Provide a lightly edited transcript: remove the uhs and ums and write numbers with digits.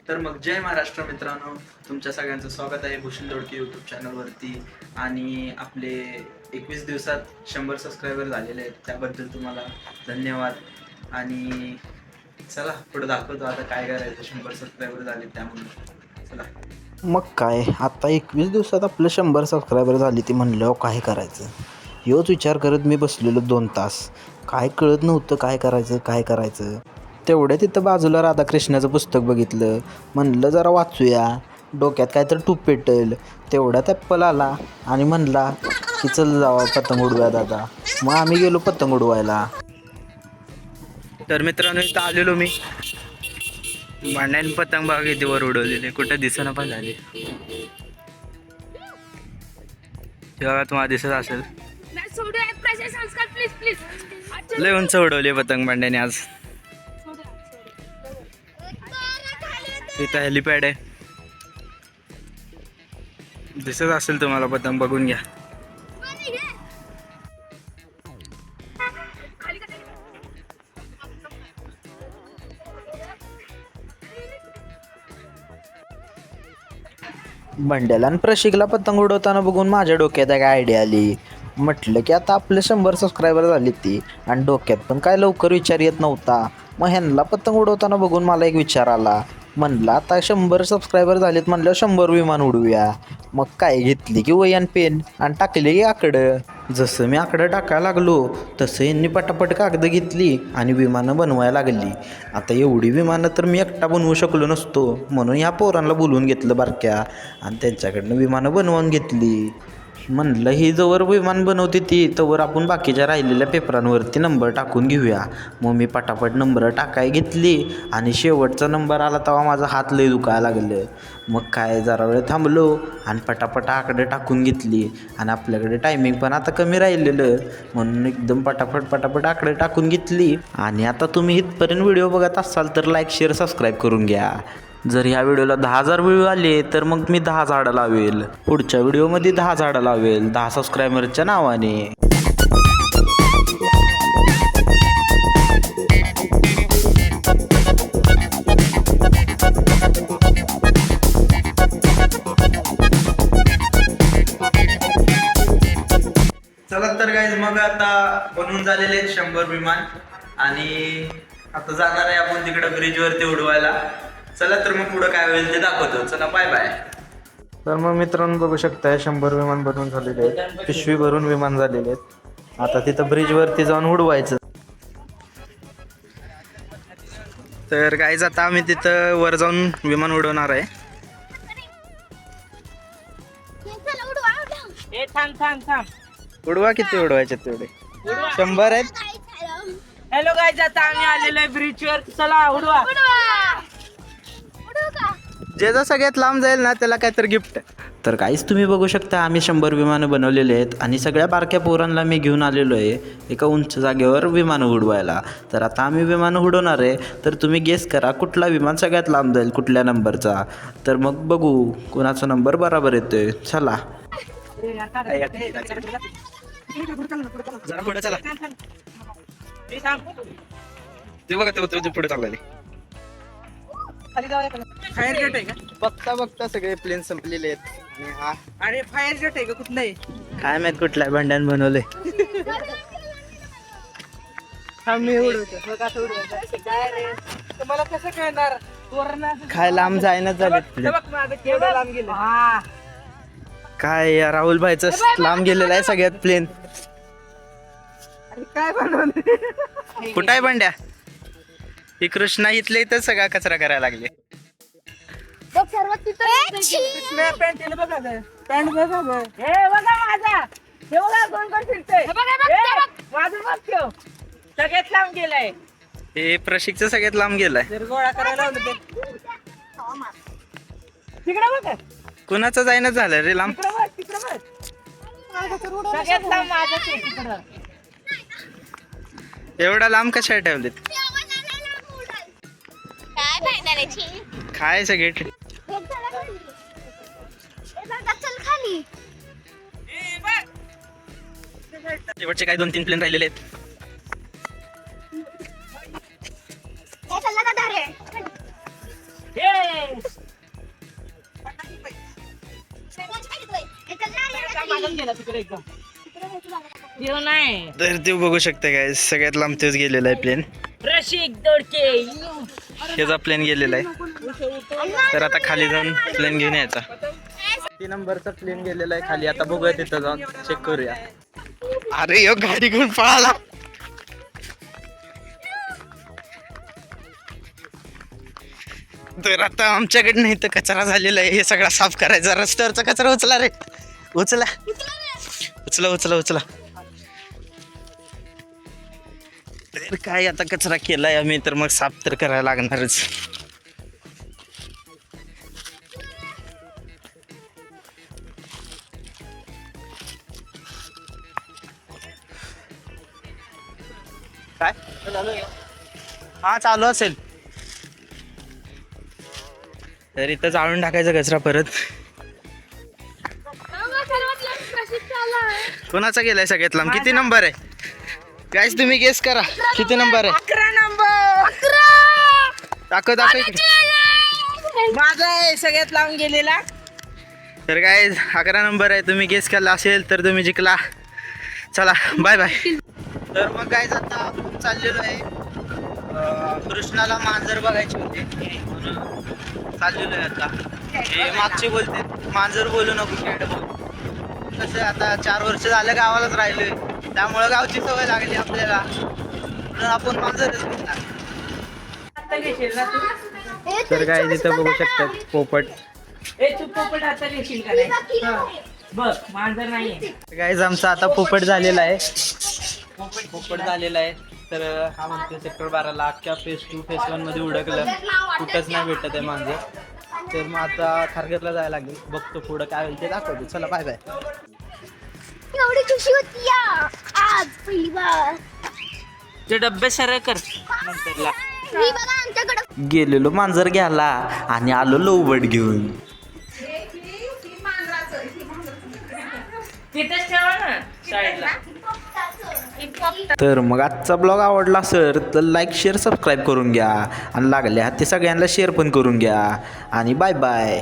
तर मग जय महाराष्ट्र मित्रांनो, तुमच्या सगळ्यांचं स्वागत आहे भूषण दोडके यूट्यूब चॅनलवरती. आणि आपले 21 दिवसात 100 सबस्क्रायबर झालेले आहेत, त्याबद्दल तुम्हाला धन्यवाद. आणि चला पुढे दाखवतो आता काय करायचं. 100 सबस्क्रायबर झाले त्यामुळे चला. मग काय, आता 21 दिवसात आपलं 100 सबस्क्रायबर झाली ती म्हणल्यावर काय करायचं, ह्योच विचार करत मी बसलेलो 2 तास. काय कळत नव्हतं काय करायचं. तेवढ्या तिथं बाजूला राधाकृष्णाचं पुस्तक बघितलं, म्हणलं जरा वाचूया, डोक्यात काय तर टूप पेटेल. तेवढ्यात ॲप्पल आला आणि म्हणला की चल जावा पतंग उडवूया दादा. मग आम्ही गेलो पतंग उडवायला. तर मित्रांनो इथं आलेलो मी, भांड्याने पतंग बघा किती वर उडवलेले, कुठं दिसेना पण झाले. तेव्हा तुम्हाला दिसत असेल, लय उंच उडवले पतंग भांड्याने आज. इथं हेलिपॅड आहे, दिसत असेल तुम्हाला, पतंग बघून घ्या. बंड्याला आणि प्रशिकला पतंग उडवताना बघून माझ्या डोक्यात एक आयडिया आली. म्हटलं की आता आपले 100 सबस्क्रायबर झाली ती, आणि डोक्यात पण काय लवकर विचार येत नव्हता. मग ह्यांना पतंग उडवताना बघून मला एक विचार आला. म्हणलं आता 100 सबस्क्रायबर झालेत म्हणल्यावर 100 विमान उडवूया. मग काय, घेतली की वही आणि पेन आणि टाकले की आकडं. जसं मी आकडं टाकायला लागलो तसं यांनी पटापट कागदं घेतली आणि विमानं बनवायला लागली. आता एवढी विमानं तर मी एकटा बनवू शकलो नसतो, म्हणून ह्या पोरांना बोलवून घेतलं बारक्या, आणि त्यांच्याकडनं विमानं बनवून घेतली. म्हणलं ही जवळ विमान बनवते ती तवर आपण बाकीच्या राहिलेल्या पेपरांवरती नंबर टाकून घेऊया. मग मी पटापट नंबर टाकाय घेतली आणि शेवटचा नंबर आला तेव्हा माझा हात लय दुखायला लागलं. मग काय, जरा वेळ थांबलो आणि पटापट आकडे टाकून घेतली. आणि आपल्याकडे टायमिंग पण आता कमी राहिलेलं, म्हणून एकदम पटापट आकडे टाकून घेतली. आणि आता तुम्ही इथपर्यंत व्हिडिओ बघत असाल तर लाईक शेअर सबस्क्राईब करून घ्या. जर ह्या व्हिडिओला 10,000 व्ह्यू आले तर मग मी 10 झाडं लावेल. पुढच्या व्हिडिओमध्ये 10 झाडं लावेल 10 सबस्क्रायबरच्या नावाने. चला तर गाईज, मग आता बनवून झालेले आहेत 100 विमान, आणि आता जाणार आहे आपण तिकडे ब्रिजवरती उडवायला. चला तर मग पुढं काय होईल ते दाखवतो. चला बाय बाय. तर मग मित्रांनो बघू शकताय 100 विमान बनवून झालेले आहेत, पिशवी भरून विमान झालेले आहेत. आता तिथं ब्रिजवरती जाऊन उडवायचं. तर गाईज आता आम्ही तिथं वर जाऊन विमान उडवणार आहे. उडवा, किती उडवायचे तेवढे? 100 आहेत. हॅलो गाईज, आता आम्ही आलेलो आहे ब्रिजवर, चला उडवा. जे जो सगळ्यात लांब जाईल ना त्याला काहीतरी गिफ्ट. तर काहीच तुम्ही बघू शकता आम्ही 100 विमानं बनवलेले आहेत, आणि सगळ्या बारक्या पोरांना मी घेऊन आलेलो आहे एका उंच जागेवर विमानं उडवायला. तर आता आम्ही विमानं उडवणार आहे, तर तुम्ही गेस करा कुठला विमान सगळ्यात लांब जाईल, कुठल्या नंबरचा. तर मग बघू कोणाचा नंबर बरोबर येतोय. चला जरा पुढे चला. ते बघा ते पुढे चालले. फायर जेट आहे का? बघता सगळे प्लेन संपलेले आहेत. आणि हा अरे फायर जेट आहे का? कुठलं आहे? काय माहित कुठल्या भांड्यान बनवले. आम्ही उडवतो. बघ असं उडवायचं. काय रे? तुम्हाला कसं कळणार? पोरांना काय लांब जायना झाले. बघ माझं केवढं लांब गेलं. हा, काय या राहुल भाईचं लांब गेलेलं आहे सगळ्यात प्लेन. अरे काय बनवलं? कुठं आहे भांड्या? ही कृष्णा इथले इथं सगळा कचरा करायला लागले. कृष्णा पॅन्ट आहे बघा गं. पॅन्ट बघा गं. हे बघा माझा. हे बघा कोण फिरतंय. माझं बघ त्यो. सगळ्यात लांब गेलाय. हे प्रशिकचं सगळ्यात लांब गेलाय. जर गोळा करायला लावलं ते. तिकडे बघ. कुणाचं जाईनच झालं रे लांब. तिकडे बघ. सगळ्यात लांब माझाच आहे तिकडं. एवढा लांब कशा ठेवलेत? काय सगळे शेवटचे काय 2-3 प्लेन राहिलेले आहेत. हे नाही तर ते बघू शकते काय सगळ्यात लांब तेच गेलेला आहे प्लेन. रशिक दोडके त्याचा प्लेन गेलेला आहे. तर आता खाली जाऊन प्लेन घेऊन यायचा. 3 नंबरचा प्लेन गेलेला आहे खाली. आता बघूया तिथं जाऊन चेक करूया. अरे यो गाडी घेऊन पळाला. तर आता आमच्याकडे नाही तर कचरा झालेला आहे. हे सगळा साफ करायचा. रस्त्यावरचा कचरा उचला रे. उचला उचला उचला उचला. तर काय आता कचरा केलाय आम्ही तर मग साफ तर करायला लागणारच. काय हा चालू असेल तर इथं जाळून टाकायचं कचरा परत. कोणाचा गेलाय सगळ्यात लांब? किती नंबर आहे गाईस तुम्ही गेस करा किती नंबर आहे? 11 नंबर. दाखव दाखव इकडे. माझा आहे सगळ्यात लावून गेलेला. तर काय 11 नंबर आहे. तुम्ही गेस केला असेल तर तुम्ही जिंकला. चला बाय बाय. तर मग काय आता आपण चाललेलो आहे कृष्णाला मांजर बघायची होती म्हणून चाललेलो आहे आता. हे मागचे बोलते मांजर बोलू नको कॅट बोल. कसं आता 4 वर्ष झालं गावालाच राहिलोय त्यामुळं गावची सवय लागली आपल्याला म्हणून आपण मांजरच घेतला. आता घेशील ना तू? तर काय तिथं बघू शकतात पोपट. तू पोपट आता घेशील का नाही? हा. बघ मांजर नाहीये. गाईज आमचा आता पोपट झालेला आहे. पोपट झालेला आहे. तर हा म्हणतो सेक्टर 12ला अख्ख्या फेज 2 फेज 1 मध्ये उडकलं. कुठंच नाही भेटत आहे मांजर. तर मग आता खारघरला जायला लागेल. बघतो पुढं काय होईल ते दाखवतो. चला बाय बाय. एवढी खुशी होती या आज पहिली बार. ते डब्बे सरळ कर नंतरला. ही बघा आमच्याकडे गेलेलो मांजर घ्यायला आणि आलो लोवबट घेऊन. तिथेच ठेवा ना साईडला. तर मग आजचा ब्लॉग आवडला सर तर लाईक शेअर सबस्क्राईब करून घ्या आणि लागल्या ते सगळ्यांना शेअर पण करून घ्या आणि बाय बाय.